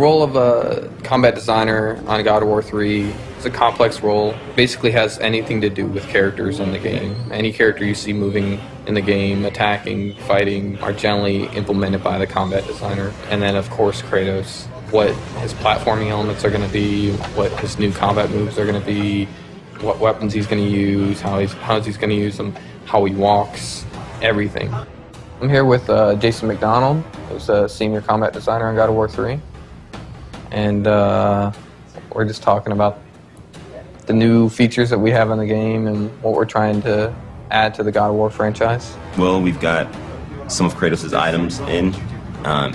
role of a combat designer on God of War 3 is a complex role. Basically has anything to do with characters in the game. Any character you see moving in the game, attacking, fighting, are generally implemented by the combat designer. And then, of course, Kratos. What his platforming elements are going to be, what his new combat moves are going to be, what weapons he's going to use, how he's going to use them, how he walks, everything. I'm here with Jason McDonald, who's a senior combat designer on God of War 3. And we're just talking about the new features that we have in the game and what we're trying to add to the God of War franchise. Well, we've got some of Kratos' items in.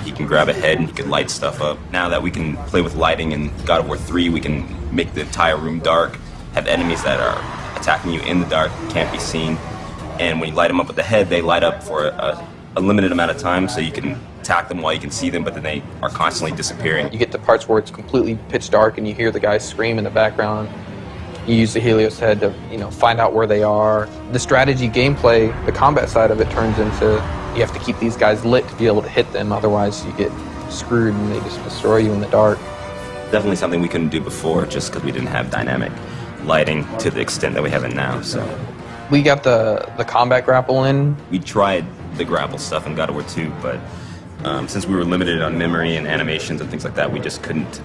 He can grab a head and he can light stuff up. Now that we can play with lighting in God of War 3, we can make the entire room dark, have enemies that are attacking you in the dark, can't be seen. And when you light them up with the head, they light up for a limited amount of time, so you can attack them while you can see them, but then they are constantly disappearing. You get to parts where it's completely pitch dark and you hear the guys scream in the background. You use the Helios head to, find out where they are. The strategy gameplay, the combat side of it turns into you have to keep these guys lit to be able to hit them, otherwise you get screwed and they just destroy you in the dark. Definitely something we couldn't do before just because we didn't have dynamic lighting to the extent that we have it now. So we got the combat grapple in. We tried the grapple stuff in God of War 2, but since we were limited on memory and animations and things like that, we just couldn't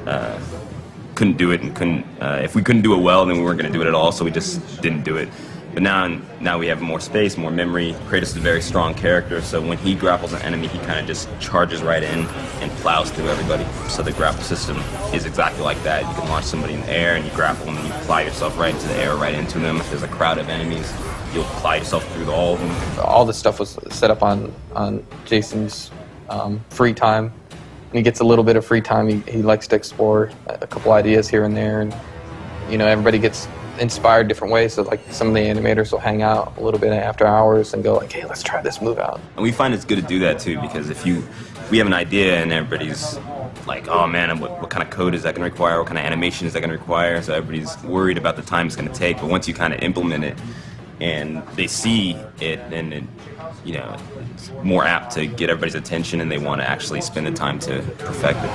do it, and if we couldn't do it well, then we weren't going to do it at all, so we just didn't do it. But now we have more space, more memory. Kratos is a very strong character, so when he grapples an enemy, he kind of just charges right in and plows through everybody. So the grapple system is exactly like that. You can launch somebody in the air and you grapple them and you plow yourself right into the air, right into them. If there's a crowd of enemies, you'll plow yourself through all of them. All this stuff was set up on Jason's free time. When he gets a little bit of free time, he likes to explore a couple ideas here and there, and everybody gets inspired different ways. So like some of the animators will hang out a little bit after hours and go like, hey, let's try this move out. And we find it's good to do that too, because we have an idea and everybody's like, oh man, what kind of code is that going to require? What kind of animation is that going to require? So everybody's worried about the time it's going to take. But once you kind of implement it and they see it, then it's more apt to get everybody's attention and they want to actually spend the time to perfect it.